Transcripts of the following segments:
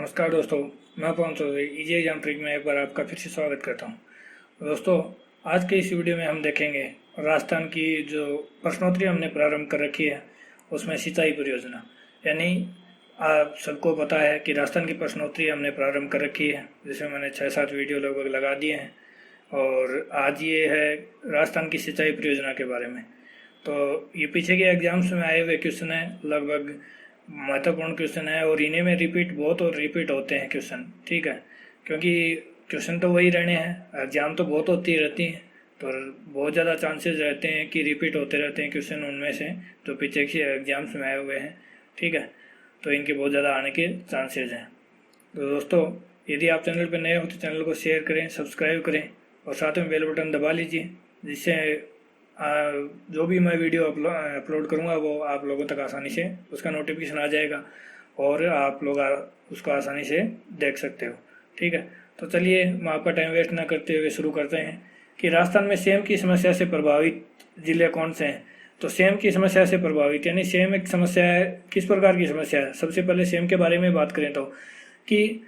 नमस्कार दोस्तों, मैं पवन चौधरी इजी एग्जाम ट्रिक में एक बार आपका फिर से स्वागत करता हूं। दोस्तों, आज के इस वीडियो में हम देखेंगे राजस्थान की जो प्रश्नोत्तरी हमने प्रारंभ कर रखी है उसमें सिंचाई परियोजना। यानी आप सबको पता है कि राजस्थान की प्रश्नोत्तरी हमने प्रारंभ कर रखी है, जिसमें मैंने 6-7 वीडियो लगभग लगा दिए हैं। और आज ये है राजस्थान की सिंचाई परियोजना के बारे में। तो ये पीछे के एग्जाम्स में आए हुए क्वेश्चन है, लगभग महत्वपूर्ण क्वेश्चन है और इन्हीं में रिपीट होते हैं क्वेश्चन। ठीक है, क्योंकि क्वेश्चन तो वही रहने हैं, एग्जाम तो बहुत होती रहती हैं, तो बहुत ज़्यादा चांसेस रहते हैं कि रिपीट होते रहते हैं क्वेश्चन उनमें से जो पीछे के एग्जाम्स में आए हुए हैं। ठीक है, तो इनके बहुत ज़्यादा आने के चांसेस हैं। तो दोस्तों, यदि आप चैनल पर नए हो तो चैनल को शेयर करें, सब्सक्राइब करें और साथ में बेल बटन दबा लीजिए, जिससे जो भी मैं वीडियो अपलोड करूँगा वो आप लोगों तक आसानी से उसका नोटिफिकेशन आ जाएगा और आप लोग उसको आसानी से देख सकते हो। ठीक है, तो चलिए मैं आपका टाइम वेस्ट ना करते हुए शुरू करते हैं कि राजस्थान में सेम की समस्या से प्रभावित जिले कौन से हैं। तो सेम की समस्या से प्रभावित यानी सेम एक समस्या है, किस प्रकार की समस्या है। सबसे पहले सेम के बारे में बात करें तो कि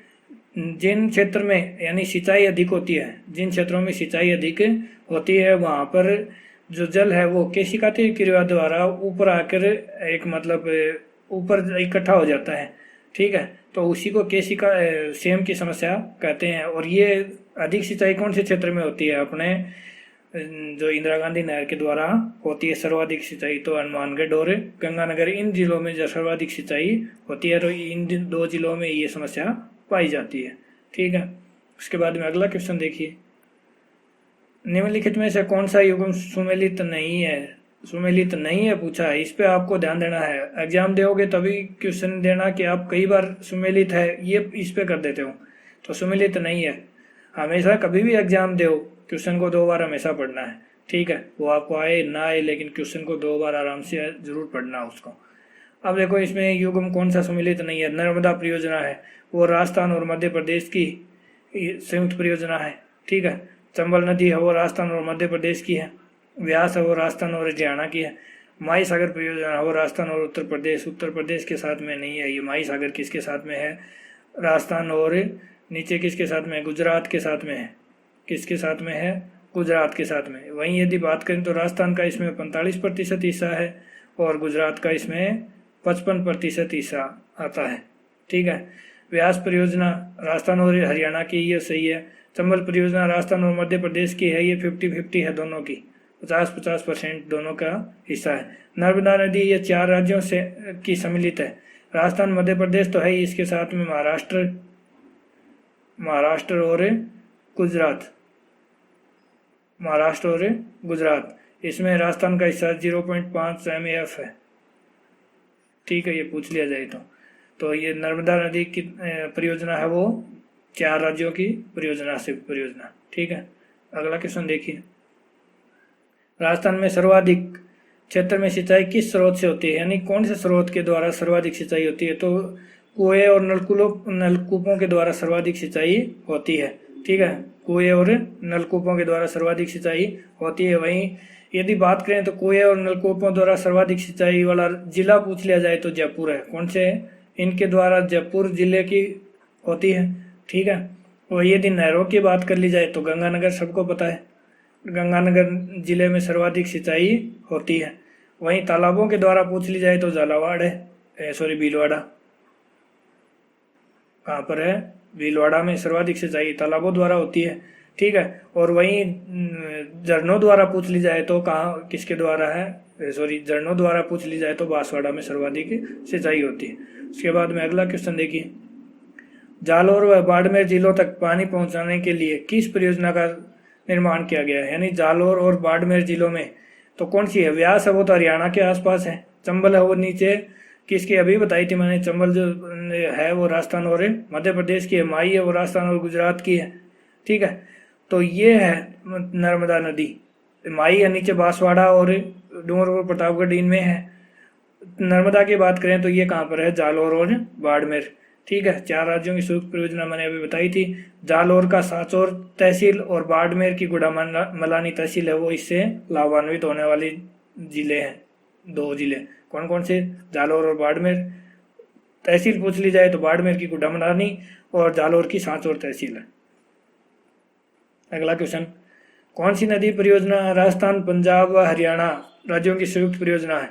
जिन क्षेत्र में यानी सिंचाई अधिक होती है, जिन क्षेत्रों में सिंचाई अधिक होती है वहाँ पर जो जल है वो केशिकातीय क्रिया द्वारा ऊपर आकर एक मतलब ऊपर इकट्ठा हो जाता है। ठीक है, तो उसी को केशिका सेम की समस्या कहते हैं। और ये अधिक सिंचाई कौन से क्षेत्र में होती है, अपने जो इंदिरा गांधी नहर के द्वारा होती है सर्वाधिक सिंचाई, तो हनुमानगढ़ और गंगानगर इन जिलों में जो सर्वाधिक सिंचाई होती है, तो इन दो जिलों में ये समस्या पाई जाती है। ठीक है, उसके बाद में अगला क्वेश्चन देखिए, निम्नलिखित में से कौन सा युग्म सुमेलित नहीं है पूछा है। इस पे आपको ध्यान देना है, एग्जाम दोगे तभी क्वेश्चन देना कि आप कई बार सुमेलित है ये इस पे कर देते हो, तो सुमेलित नहीं है। हमेशा कभी भी एग्जाम दो क्वेश्चन को 2 बार हमेशा पढ़ना है। ठीक है, वो आपको आए ना आए लेकिन क्वेश्चन को 2 बार आराम से जरूर पढ़ना उसको। अब देखो इसमें युग्म कौन सा सुमेलित नहीं है। नर्मदा परियोजना है, वो राजस्थान और मध्य प्रदेश की संयुक्त परियोजना है। ठीक है, चंबल नदी है वो राजस्थान और मध्य प्रदेश की है। व्यास है वो राजस्थान और हरियाणा की है। माई सागर परियोजना है वो राजस्थान और उत्तर प्रदेश के साथ में नहीं है। ये माई सागर किसके साथ में है, राजस्थान और नीचे किसके साथ में है, गुजरात के साथ में है। किसके साथ में है, गुजरात के साथ में। वहीं यदि बात करें तो राजस्थान का इसमें 45% हिस्सा है और गुजरात का इसमें 55% हिस्सा आता है। ठीक है, व्यास परियोजना राजस्थान और हरियाणा की, ये सही है। चंबल परियोजना राजस्थान और मध्य प्रदेश की है, ये 50-50 है दोनों की, 50-50% दोनों का हिस्सा है। नर्मदा नदी ये 4 राज्यों से की सम्मिलित है। राजस्थान मध्य प्रदेश तो है ही, इसके साथ में महाराष्ट्र और गुजरात। इसमें राजस्थान का हिस्सा 0.5 MAF है। ठीक है, ये पूछ लिया जाए तो ये नर्मदा नदी की परियोजना है वो 4 राज्यों की परियोजना। ठीक है, अगला क्वेश्चन देखिए, राजस्थान में सर्वाधिक क्षेत्र में सिंचाई किस स्रोत से होती है, यानी कौन से स्रोत के द्वारा सर्वाधिक सिंचाई होती है। तो कुएं और नलकूपों के द्वारा सर्वाधिक सिंचाई होती है। ठीक है, कुएं और नलकूपों के द्वारा सर्वाधिक सिंचाई होती है। वहीं यदि बात करें तो कुएं और नलकूपों द्वारा सर्वाधिक सिंचाई वाला जिला पूछ लिया जाए तो जयपुर है। कौन से, इनके द्वारा जयपुर जिले की होती है। ठीक है, और यदि नहरों की बात कर ली जाए तो गंगानगर सबको पता है, गंगानगर जिले में सर्वाधिक सिंचाई होती है। वहीं तालाबों के द्वारा पूछ ली जाए तो झालावाड़ है, भीलवाड़ा। कहाँ पर है, भीलवाड़ा में सर्वाधिक सिंचाई तालाबों द्वारा होती है। ठीक है, और वहीं झरनों द्वारा पूछ ली जाए तो कहाँ किसके द्वारा है, झरनों द्वारा पूछ ली जाए तो बांसवाड़ा में सर्वाधिक सिंचाई होती है। उसके बाद में अगला क्वेश्चन देखिए, जालौर व बाड़मेर जिलों तक पानी पहुंचाने के लिए किस परियोजना का निर्माण किया गया है, यानी जालौर और बाड़मेर जिलों में तो कौन सी है। व्यास है वो तो हरियाणा के आसपास है। चंबल है वो नीचे किसकी अभी बताई थी मैंने, चंबल जो है वो राजस्थान और मध्य प्रदेश की है। माई है वो राजस्थान और गुजरात की है। ठीक है, तो ये है नर्मदा नदी। माई है नीचे बांसवाड़ा और डूंगरपुर प्रतापगढ़ इनमें है। नर्मदा की बात करें तो ये कहाँ पर है, जालौर और बाड़मेर। ठीक है, 4 राज्यों की संयुक्त परियोजना मैंने अभी बताई थी। जालौर का सांचौर तहसील और बाड़मेर की गुड़ामलानी तहसील है वो इससे लाभान्वित होने वाली जिले हैं। 2 जिले कौन कौन से, जालौर और बाड़मेर। तहसील पूछ ली जाए तो बाड़मेर की गुड्डामरानी और जालौर की सांचौर तहसील है। अगला क्वेश्चन, कौन सी नदी परियोजना राजस्थान, पंजाब व हरियाणा राज्यों की संयुक्त परियोजना है?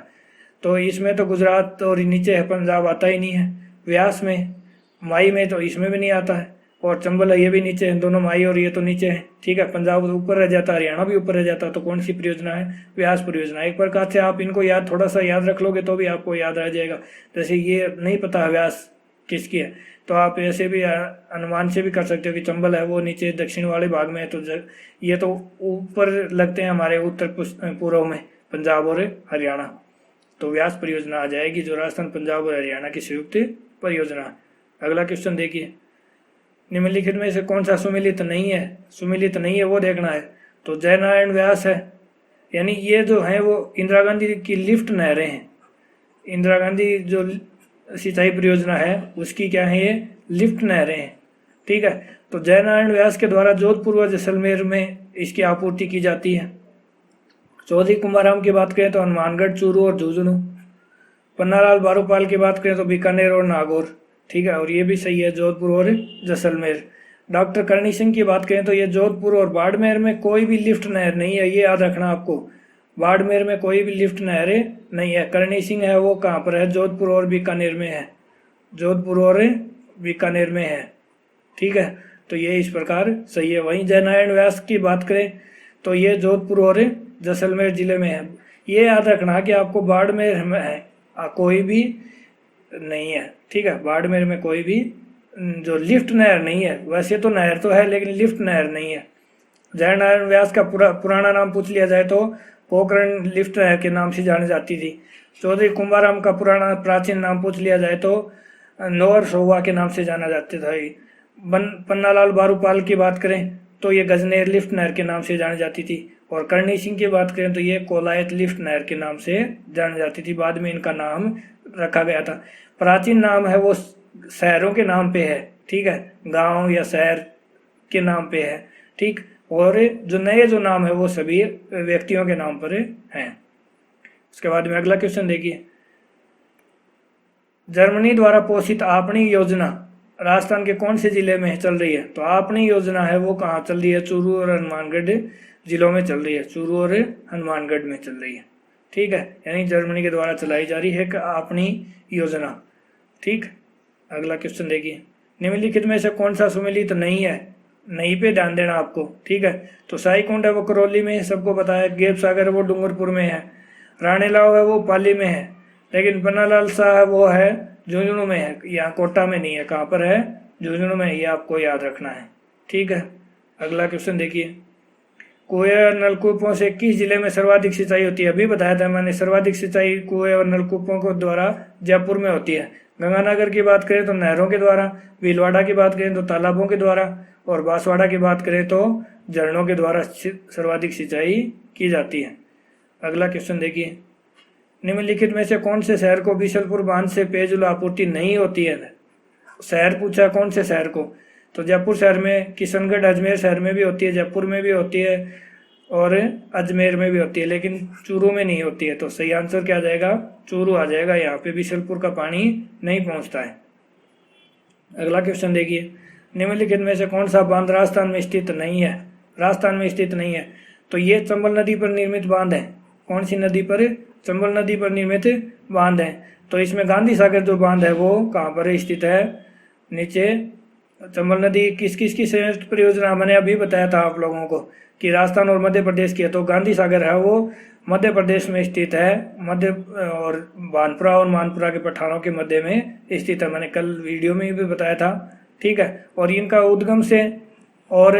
तो इसमें तो गुजरात और नीचे है, पंजाब आता ही नहीं है। व्यास में, माई में तो इसमें भी नहीं आता है, और चंबल है ये भी नीचे है, दोनों माई और ये तो नीचे है। ठीक है, पंजाब ऊपर रह जाता, हरियाणा भी ऊपर रह जाता। तो कौन सी परियोजना है? व्यास परियोजना। एक प्रकार से आप इनको याद, थोड़ा सा याद रख लोगे तो भी आपको याद रह जाएगा। जैसे ये नहीं पता व्यास किसकी है, तो आप ऐसे भी अनुमान से भी कर सकते हो कि चंबल है वो नीचे दक्षिण वाले भाग में है, तो ये तो ऊपर लगते हैं हमारे उत्तर पूर्व में, पंजाब और हरियाणा। तो व्यास परियोजना आ जाएगी, जो राजस्थान, पंजाब और हरियाणा की संयुक्त परियोजना। अगला क्वेश्चन देखिए, निम्नलिखित में से कौन सा सुमेलित नहीं है? सुमेलित नहीं है वो देखना है। तो जयनारायण व्यास है, यानी ये जो है वो इंदिरा गांधी की लिफ्ट नहरें हैं। इंदिरा गांधी जो सिंचाई परियोजना है उसकी क्या है, ये लिफ्ट नहरें हैं। ठीक है, तो जयनारायण व्यास के द्वारा जोधपुर व जैसलमेर में इसकी आपूर्ति की जाती है। चौधरी कुंभाराम की बात करें तो हनुमानगढ़, चूरू और झुंझुनू। पन्नालाल बारूपाल की बात करें तो बीकानेर और नागौर। ठीक है, और ये भी सही है, जोधपुर और जैसलमेर। डॉक्टर करणी सिंह की बात करें तो ये जोधपुर और बाड़मेर में कोई भी लिफ्ट नहर नहीं है, ये याद रखना आपको। बाड़मेर में कोई भी लिफ्ट नहरें नहीं है। करणी सिंह है वो कहाँ पर है? जोधपुर और बीकानेर में है, जोधपुर और बीकानेर में है। ठीक है, तो ये इस प्रकार सही है। वहीं जयनारायण व्यास की बात करें तो ये जोधपुर और जैसलमेर जिले में है। ये याद रखना कि आपको बाड़मेर में है कोई भी नहीं है। ठीक है, बाड़मेर में कोई भी जो लिफ्ट नहर नहीं है, वैसे तो नहर तो है लेकिन लिफ्ट नहर नहीं है। जयनारायण व्यास का पुराना नाम पूछ लिया जाए तो पोखरण लिफ्ट नहर के नाम से जानी जाती थी। चौधरी कुंभाराम का पुराना प्राचीन नाम पूछ लिया जाए तो नौर सोवा के नाम से जाना जाता था। पन्नालाल बारूपाल की बात करें तो ये गजनेर लिफ्ट नहर के नाम से जानी जाती थी। और करणी सिंह की बात करें तो ये कोलायत लिफ्ट नहर के नाम से जानी जाती थी, बाद में इनका नाम रखा गया था। प्राचीन नाम है वो शहरों के नाम पे है। ठीक है, गांव या शहर के नाम पे है। ठीक, और जो नए जो नाम है वो सभी व्यक्तियों के नाम पर हैं। उसके बाद में अगला क्वेश्चन देखिए, जर्मनी द्वारा पोषित आपनी योजना राजस्थान के कौन से जिले में चल रही है? तो आपनी योजना है वो कहाँ चल रही है? चूरू और हनुमानगढ़ जिलों में चल रही है, चूरू और हनुमानगढ़ में चल रही है। ठीक है, यानी जर्मनी के द्वारा चलाई जा रही है आपनी योजना। ठीक, अगला क्वेश्चन देखिए, निम्नलिखित में से कौन सा सुमेलित नहीं है? नहीं पे ध्यान देना आपको। ठीक है, तो साईकुंड है वो करौली में है, सबको पता है। गेप सागर है वो डूंगरपुर में है। रानीलाव है वो पाली में है, लेकिन पन्नालाल शाह है वो है झुंझुनू में है, यहाँ कोटा में नहीं है। कहाँ पर है? झुंझुनू में, ये आपको याद रखना है। ठीक है, अगला क्वेश्चन देखिए, कुएं और नलकूपों से किस जिले में सर्वाधिक सिंचाई होती है? अभी बताया था मैंने, सर्वाधिक सिंचाई कुएं और नलकूपों को द्वारा जयपुर में होती है। गंगानगर की बात करें तो नहरों के द्वारा, भीलवाड़ा की बात करें तो तालाबों के द्वारा, और बांसवाड़ा की बात करें तो झरनों के द्वारा सर्वाधिक सिंचाई की जाती है। अगला क्वेश्चन देखिए, निम्नलिखित में से कौन से शहर को बीसलपुर बांध से पेयजल आपूर्ति नहीं होती है? शहर पूछा, कौन से शहर को? तो जयपुर शहर में, किशनगढ़ अजमेर शहर में भी होती है, जयपुर में भी होती है और अजमेर में भी होती है, लेकिन चूरू में नहीं होती है। तो सही आंसर क्या आ जाएगा? चूरू आ जाएगा। यहाँ पे बीसलपुर का पानी नहीं पहुँचता है। अगला क्वेश्चन देखिए, निम्नलिखित में से कौन सा बांध राजस्थान में स्थित नहीं है? राजस्थान में स्थित नहीं है, तो ये चंबल नदी पर निर्मित बांध है। कौन सी नदी पर? चंबल नदी पर निर्मित बांध है। तो इसमें गांधी सागर जो बांध है वो कहाँ पर स्थित है? नीचे। चंबल नदी किस किस की संयुक्त परियोजना? मैंने अभी बताया था आप लोगों को कि राजस्थान और मध्य प्रदेश की है। तो गांधी सागर है वो मध्य प्रदेश में स्थित है, मध्य और भानपुरा और मानपुरा के पठारों के मध्य में स्थित है। मैंने कल वीडियो में भी बताया था। ठीक है, और इनका उद्गम से और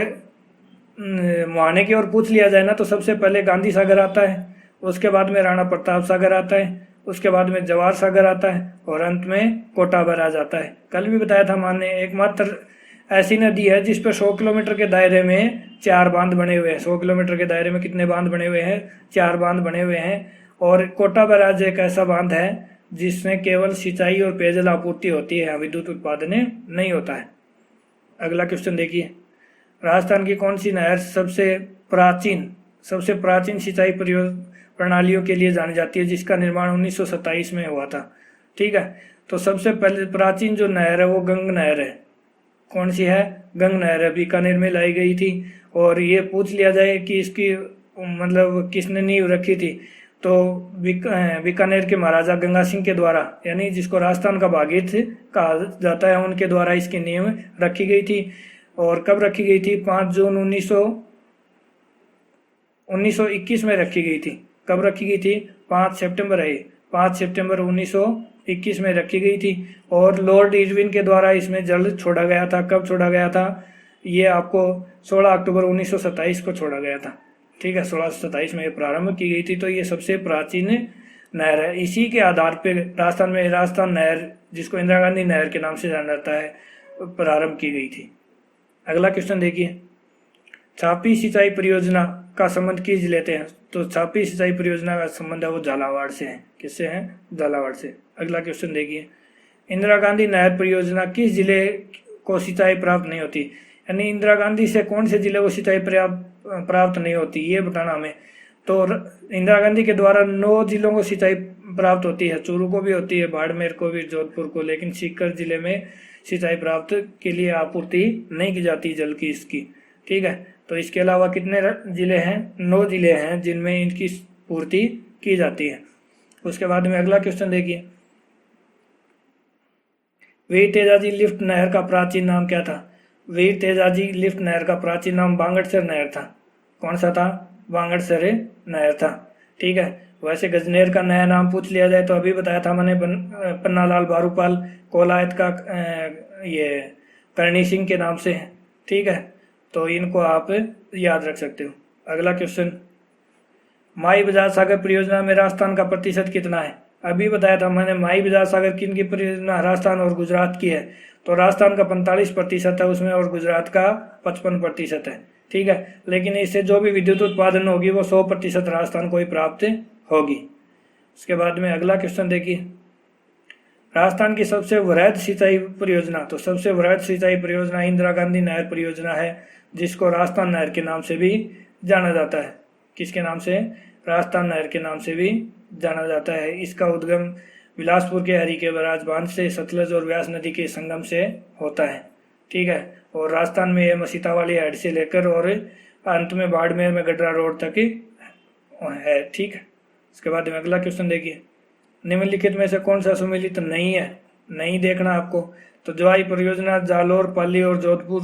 मुहाने की ओर पूछ लिया जाए ना तो सबसे पहले गांधी सागर आता है, उसके बाद में राणा प्रताप सागर आता है, उसके बाद में जवाहर सागर आता है और अंत में कोटा बैराज आता है। कल भी बताया था मैंने, एकमात्र ऐसी नदी है जिस पर 100 किलोमीटर के दायरे में 4 बांध बने हुए हैं। 100 किलोमीटर के दायरे में कितने बांध बने हुए हैं? 4 बांध बने हुए हैं। और कोटा बैराज एक ऐसा बांध है जिसमें केवल सिंचाई और पेयजल आपूर्ति होती है, विद्युत उत्पादन नहीं होता है। अगला क्वेश्चन देखिए, राजस्थान की कौन सी नहर सबसे प्राचीन सिंचाई प्रणालियों के लिए जानी जाती है, जिसका निर्माण 1927 में हुआ था? ठीक है, तो सबसे पहले प्राचीन जो नहर है वो गंग नहर है। कौन सी है? गंग नहर है, बीकानेर में लाई गई थी। और ये पूछ लिया जाए कि इसकी मतलब किसने नींव रखी थी, तो बीकानेर के महाराजा गंगा सिंह के द्वारा, यानी जिसको राजस्थान का भागीरथ कहा जाता है, उनके द्वारा इसकी नींव रखी गई थी। और कब रखी गई थी? 5 जून 1921 में रखी गई थी। कब रखी गई थी? 5 सितंबर है, 5 सितंबर 1921 में रखी गई थी। और लॉर्ड इरविन के द्वारा इसमें जल छोड़ा गया था। कब छोड़ा गया था? ये आपको 16 अक्टूबर 1927 को छोड़ा गया था। ठीक है, 1627 में ये प्रारंभ की गई थी। तो ये सबसे प्राचीन नहर है। इसी के आधार पर राजस्थान में राजस्थान नहर, जिसको इंदिरा गांधी नहर के नाम से जाना जाता है, प्रारंभ की गई थी। अगला क्वेश्चन देखिए, छापी सिंचाई परियोजना का संबंध किस जिले से है? तो छापी सिंचाई परियोजना का संबंध है वो झालावाड़ से है। किससे है? झालावाड़ से। अगला क्वेश्चन देखिए, इंदिरा गांधी नहर परियोजना किस जिले को सिंचाई प्राप्त नहीं होती? यानी इंदिरा गांधी से कौन से जिले को सिंचाई प्राप्त नहीं होती, ये बताना हमें। तो इंदिरा गांधी के द्वारा 9 जिलों को सिंचाई प्राप्त होती है। चूरू को भी होती है, बाड़मेर को भी, जोधपुर को, लेकिन सीकर जिले में सिंचाई प्राप्त के लिए आपूर्ति नहीं की जाती जल की इसकी। ठीक है, तो इसके अलावा कितने जिले हैं? 9 जिले हैं जिनमें इनकी पूर्ति की जाती है। उसके बाद में अगला क्वेश्चन देखिए, वीर तेजाजी लिफ्ट नहर का प्राचीन नाम क्या था? वीर तेजाजी लिफ्ट नहर का प्राचीन नाम बांगड़सर नहर था। कौन सा था? बांगड़सर नहर था। ठीक है, वैसे गजनेर का नया नाम पूछ लिया जाए तो अभी बताया था मैंने, पन्नालाल भारूपाल कोलायत का ये करणी सिंह के नाम से है। ठीक है, तो इनको आप याद रख सकते हो। अगला क्वेश्चन, माई बजाज सागर परियोजना में राजस्थान का प्रतिशत कितना है? अभी बताया था मैंने, माई बजाज सागर किन की परियोजना? राजस्थान और गुजरात की है। तो राजस्थान का 45% है उसमें और गुजरात का 55% है। ठीक है, लेकिन इससे जो भी विद्युत उत्पादन होगी वो 100% राजस्थान को ही प्राप्त होगी। उसके बाद में अगला क्वेश्चन देखिए, राजस्थान की सबसे वृहद सिंचाई परियोजना, तो सबसे वृहद सिंचाई परियोजना इंदिरा गांधी नहर परियोजना है, जिसको राजस्थान नहर के नाम से भी जाना जाता है। किसके नाम से? राजस्थान नहर के नाम से भी जाना जाता है। इसका उद्गम बिलासपुर के हरिके बराज बांध से सतलज और व्यास नदी के संगम से होता है। ठीक है, और राजस्थान में यह मसीता वाली हेड से लेकर और अंत में बाड़मेर में गडरा रोड तक है। ठीक है, इसके बाद में अगला क्वेश्चन देखिए, निम्नलिखित में से कौन सा सुमेलित नहीं है? नहीं देखना आपको। तो जवाई परियोजना जालोर, पाली और जोधपुर।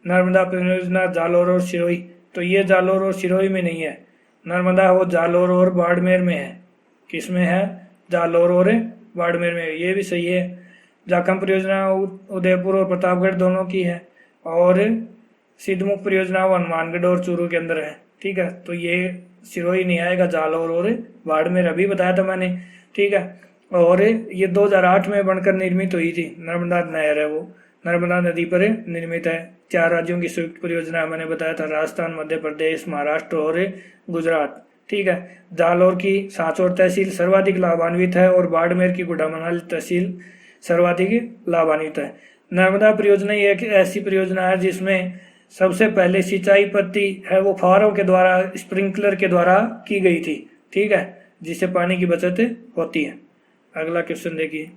नर्मदा परियोजना जालोर और सिरोही, तो ये जालोर और सिरोही में नहीं है। नर्मदा वो जालोर और बाड़मेर में है। किस में है? जालोर और बाड़मेर में। ये भी सही है। जाखम परियोजना उदयपुर और प्रतापगढ़ दोनों की है। और सिद्धमुख परियोजना वो हनुमानगढ़ और चूरू के अंदर है। ठीक है, तो ये सिरोही नहीं आएगा, जालोर और बाड़मेर अभी बताया था मैंने। ठीक है, और ये 2008 में बनकर निर्मित हुई थी। नर्मदा नहर है वो, नर्मदा नदी पर निर्मित है। 4 राज्यों की संयुक्त परियोजना मैंने बताया था, राजस्थान, मध्य प्रदेश, महाराष्ट्र और गुजरात। ठीक है, जालोर की सांचौर तहसील सर्वाधिक लाभान्वित है और बाड़मेर की गुड़ामनाली तहसील सर्वाधिक लाभान्वित है। नर्मदा परियोजना एक ऐसी परियोजना है जिसमें सबसे पहले सिंचाई पद्धति है वो फव्वारों के द्वारा, स्प्रिंकलर के द्वारा की गई थी। ठीक है, जिससे पानी की बचत होती है। अगला क्वेश्चन देखिए,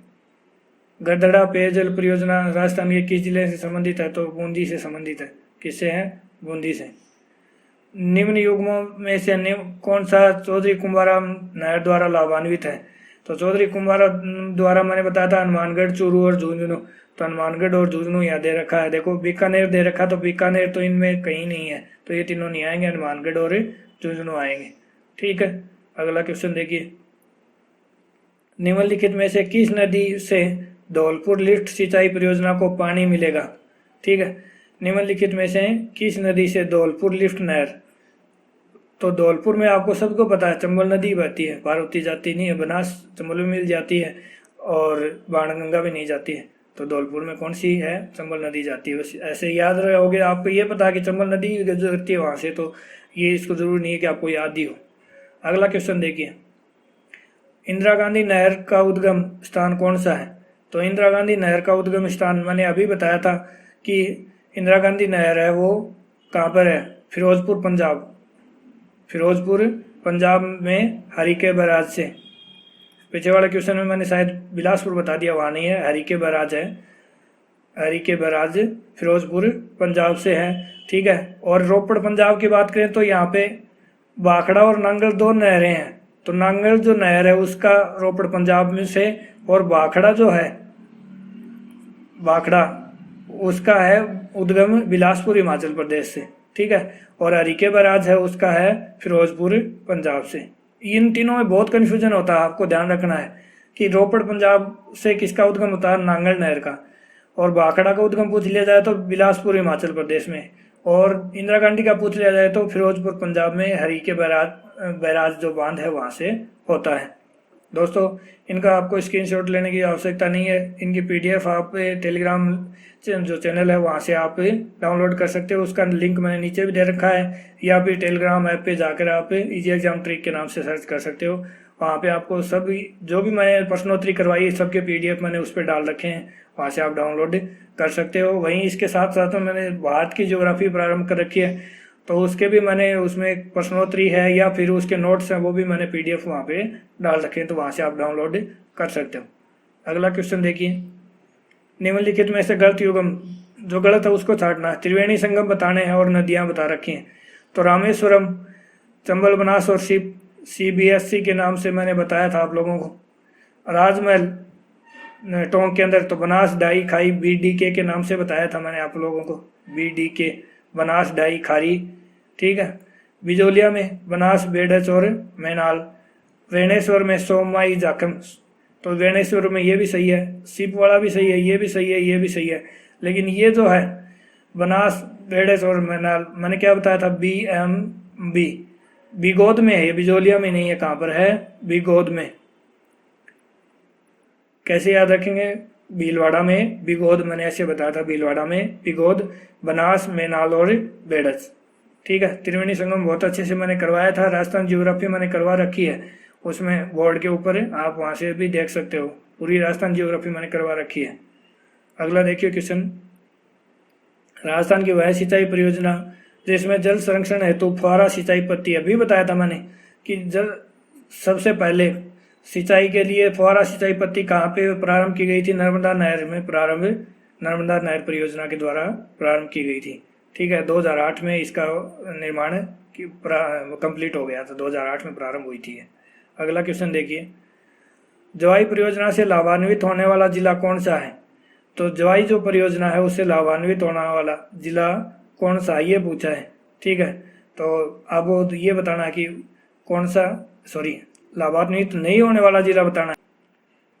गडड़ा पेयजल परियोजना राजस्थान के किस जिले से संबंधित है? तो बूंदी से संबंधित है। किससे है? बूंदी से। निम्न युग्मों में से कौन सा चौधरी कुंभारा नहर द्वारा लाभान्वित है? तो चौधरी कुंभारा द्वारा मैंने बताया था हनुमानगढ़, चूरू और झुंझुनू। तो हनुमानगढ़ और झुंझुनू यहाँ दे रखा है। देखो बीकानेर दे रखा, तो बीकानेर तो इनमें कहीं नहीं है, तो ये तीनों नहीं आएंगे, हनुमानगढ़ और झुंझुनू आएंगे। ठीक है, अगला क्वेश्चन देखिए, निम्नलिखित में से किस नदी से धौलपुर लिफ्ट सिंचाई परियोजना को पानी मिलेगा? ठीक है, निम्नलिखित में से किस नदी से धौलपुर लिफ्ट नहर? तो धौलपुर में आपको सबको पता है चंबल नदी बहती है, पार्वती जाती नहीं है, बनास चंबल में मिल जाती है और बाणगंगा भी नहीं जाती है। तो धौलपुर में कौन सी है? चंबल नदी जाती है। बस ऐसे याद रहोगे, आपको ये पता है कि चंबल नदी गुजरती है वहाँ से, तो ये इसको जरूरी नहीं है कि आपको याद ही हो। अगला क्वेश्चन देखिए, इंदिरा गांधी नहर का उद्गम स्थान कौन सा है? तो इंदिरा गांधी नहर का उद्गम स्थान मैंने अभी बताया था कि इंदिरा गांधी नहर है वो कहाँ पर है? फिरोजपुर पंजाब। फिरोजपुर पंजाब में हरिके बैराज से। पीछे वाले क्वेश्चन में मैंने शायद बिलासपुर बता दिया, वहाँ नहीं है, हरी के बैराज है। हरी के बैराज फिरोजपुर पंजाब से है, ठीक है। और रोपड़ पंजाब की बात करें तो यहाँ पे भाखड़ा और नांगल दो नहरें हैं। तो नांगल जो नहर है उसका रोपड़ पंजाब में से, और भाखड़ा जो है, भाखड़ा उसका है उद्गम बिलासपुर हिमाचल प्रदेश से, ठीक है। और हरीके बैराज है उसका है फिरोजपुर पंजाब से। इन तीनों में बहुत कन्फ्यूजन होता है, आपको ध्यान रखना है कि रोपड़ पंजाब से किसका उद्गम होता है, नांगल नहर का। और भाखड़ा का उद्गम पूछ लिया जाए तो बिलासपुर हिमाचल प्रदेश में, और इंदिरा गांधी का पूछ लिया जाए तो फिरोजपुर पंजाब में हरीके बैराज जो बांध है वहाँ से होता है। दोस्तों, इनका आपको स्क्रीनशॉट लेने की आवश्यकता नहीं है, इनकी पीडीएफ आप टेलीग्राम जो चैनल है वहाँ से आप डाउनलोड कर सकते हो। उसका लिंक मैंने नीचे भी दे रखा है, या फिर टेलीग्राम ऐप पे जाकर आप इजी एग्जाम ट्रिक के नाम से सर्च कर सकते हो। वहाँ पे आपको सभी जो भी मैंने प्रश्नोत्तरी करवाई है सबके पीडीएफ मैंने उस पर डाल रखे हैं, वहाँ से आप डाउनलोड कर सकते हो। वहीं इसके साथ साथ में मैंने भारत की ज्योग्राफी प्रारंभ कर रखी है, तो उसके भी मैंने उसमें प्रश्नोत्तरी है या फिर उसके नोट्स हैं वो भी मैंने पीडीएफ वहाँ पे डाल रखे हैं, तो वहाँ से आप डाउनलोड कर सकते हो। अगला क्वेश्चन देखिए, निम्नलिखित में से गलत युगम, जो गलत है उसको छांटना है। त्रिवेणी संगम बताने हैं और नदियाँ बता रखी हैं। तो रामेश्वरम, चंबल बनास और सीबीएससी के नाम से मैंने बताया था आप लोगों को। राजमहल टोंक के अंदर, तो बनास डाई खाई बीडीके के नाम से बताया था मैंने आप लोगों को, बीडीके बनास डाई खारी, ठीक है। बिजोलिया में बनास बेडच और मैनाल। वेणेश्वर में सोमवाई जाखम, तो वेणेश्वर में ये भी सही है, सिपवाड़ा भी सही है, ये भी सही है, ये भी सही है। लेकिन ये जो है बनास बेडच और मैनाल, मैंने क्या बताया था, BMB, बिगोद में है, ये बिजोलिया में नहीं है। कहाँ पर है, बिगोद में। कैसे याद रखेंगे, भीलवाड़ा में बिगोद, मैंने ऐसे बताया था, भीलवाड़ा में बिगोद, बनास, मैनाल और बेडच, ठीक है। त्रिवेणी संगम बहुत अच्छे से मैंने करवाया था, राजस्थान ज्योग्राफी मैंने करवा रखी है, उसमें बोर्ड के ऊपर आप वहाँ से भी देख सकते हो, पूरी राजस्थान ज्योग्राफी मैंने करवा रखी है। अगला देखिए क्वेश्चन, राजस्थान की वह सिंचाई परियोजना जिसमें जल संरक्षण हेतु फुहारा सिंचाई पद्धति, अभी बताया था मैंने कि जल सबसे पहले सिंचाई के लिए फुहारा सिंचाई पद्धति कहाँ पे प्रारंभ की गई थी, नर्मदा नहर में प्रारंभ, नर्मदा नहर परियोजना के द्वारा प्रारंभ की गई थी, ठीक है। 2008 में इसका निर्माण कंप्लीट हो गया था, 2008 में प्रारंभ हुई थी। अगला क्वेश्चन देखिए, जवाई परियोजना से लाभान्वित होने वाला जिला कौन सा है। तो जवाई जो परियोजना है उससे लाभान्वित होने वाला जिला कौन सा, ये पूछा है, ठीक है। तो अब ये बताना है कि कौन सा, लाभान्वित नहीं होने वाला जिला बताना है।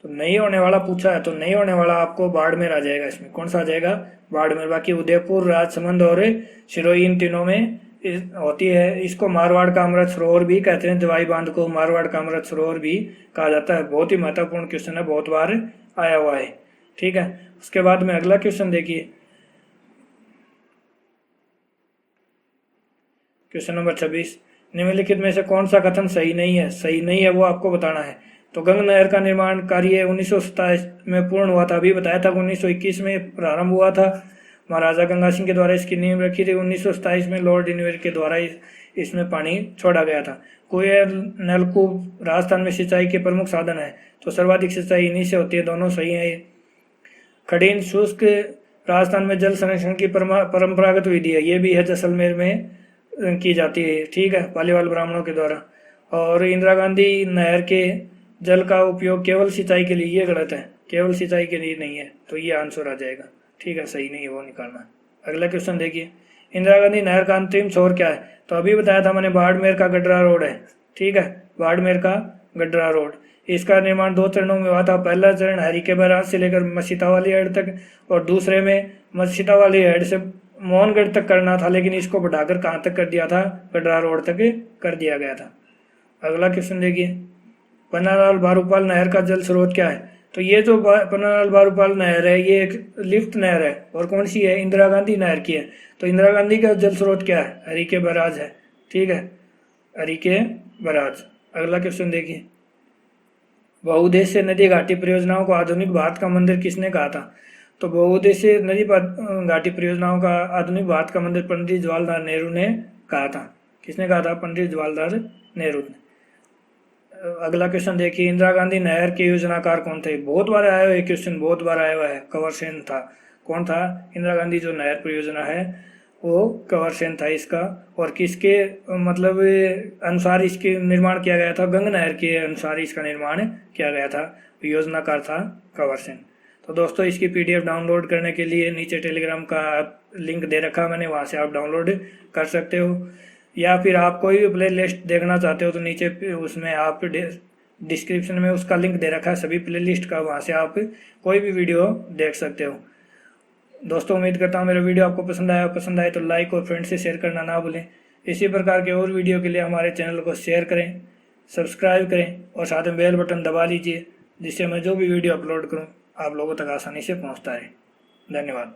तो नहीं होने वाला पूछा है, तो नहीं होने वाला आपको बाड़मेर आ जाएगा। इसमें कौन सा आ जाएगा, बाड़मेर। बाकी उदयपुर, राजसमंद और सिरोही इन तीनों में होती है। इसको मारवाड़ का अमृत सरोवर भी कहते हैं, जवाई बांध को मारवाड़ का अमृत सरोवर भी कहा जाता है। बहुत ही महत्वपूर्ण क्वेश्चन है, बहुत बार आया हुआ है, ठीक है। उसके बाद में अगला क्वेश्चन देखिए, क्वेश्चन नंबर 26, निम्नलिखित में से कौन सा कथन सही नहीं है। सही नहीं है वो आपको बताना है। तो गंग नहर का निर्माण कार्य 1927 में पूर्ण हुआ था, अभी बताया था 1921 में प्रारंभ हुआ था। महाराजा गंगा सिंह के द्वारा इसकी नींव रखी थी। 1927 में लॉर्ड इनवेर के द्वारा इसमें पानी छोड़ा गया था। कुएं, नलकूप राजस्थान में सिंचाई के प्रमुख साधन है, तो सर्वाधिक सिंचाई इन्हीं से होती है, दोनों सही है। खड़ीन शुष्क राजस्थान में जल संरक्षण की परंपरागत विधि है, ये भी है, जैसलमेर में की जाती है, ठीक है, पालीवाल ब्राह्मणों के द्वारा। और इंदिरा गांधी नहर के जल का उपयोग केवल सिंचाई के लिए, ये गलत है, केवल सिंचाई के लिए नहीं है, तो ये आंसर आ जाएगा, ठीक है, सही नहीं है वो निकालना। अगला क्वेश्चन देखिए, इंदिरा गांधी नहर का अंतिम छोर क्या है। तो अभी बताया था मैंने, बाड़मेर का गडरा रोड है, ठीक है, बाड़मेर का गडरा रोड। इसका निर्माण 2 चरणों में हुआ था। पहला चरण हरीके बैराज से लेकर मसीतावाली हेड तक, और दूसरे में मसीतावाली हेड से मोहनगढ़ तक करना था, लेकिन इसको बढ़ाकर कहाँ तक कर दिया था, गडरा रोड तक कर दिया गया था। अगला क्वेश्चन देखिए, पन्नालाल बारूपाल नहर का जल स्रोत क्या है। तो ये जो पन्नालाल बारूपाल नहर है ये एक लिफ्ट नहर है, और कौन सी है, इंदिरा गांधी नहर की है। तो इंदिरा गांधी का जल स्रोत क्या है, हरीके बैराज है, ठीक है, हरीके बैराज। अगला क्वेश्चन देखिए, बहुउद्देश्य नदी घाटी परियोजनाओं को आधुनिक भारत का मंदिर किसने कहा था। तो बहुउद्देश्य नदी घाटी परियोजनाओं का आधुनिक भारत का मंदिर पंडित जवाहरलाल नेहरू ने कहा था। किसने कहा था, पंडित जवाहरलाल नेहरू ने। अगला क्वेश्चन देखिए, इंदिरा गांधी नहर के योजनाकार कौन थे? बहुत बार आया हुआ है क्वेश्चन, बहुत बार आया हुआ है। कंवर सेन था। कौन था? इंदिरा गांधी जो नहर परियोजना है वो कंवर सेन था इसका। और किसके मतलब अनुसार इसके निर्माण किया गया था? गंग नहर के अनुसार इसका निर्माण किया गया था। योजनाकार था कंवर सेन। तो दोस्तों इसकी पीडीएफ डाउनलोड करने के लिए नीचे टेलीग्राम का लिंक दे रखा मैंने, वहाँ से आप डाउनलोड कर सकते हो। या फिर आप कोई भी प्ले लिस्ट देखना चाहते हो तो नीचे उसमें आप डिस्क्रिप्शन में उसका लिंक दे रखा है सभी प्ले लिस्ट का, वहाँ से आप कोई भी वीडियो देख सकते हो। दोस्तों उम्मीद करता हूँ मेरा वीडियो आपको पसंद आए तो लाइक और फ्रेंड से शेयर करना ना भूलें। इसी प्रकार के और वीडियो के लिए हमारे चैनल को शेयर करें, सब्सक्राइब करें और साथ में बेल बटन दबा लीजिए, जिससे मैं जो भी वीडियो अपलोड करूँ आप लोगों तक आसानी से पहुँचता है। धन्यवाद।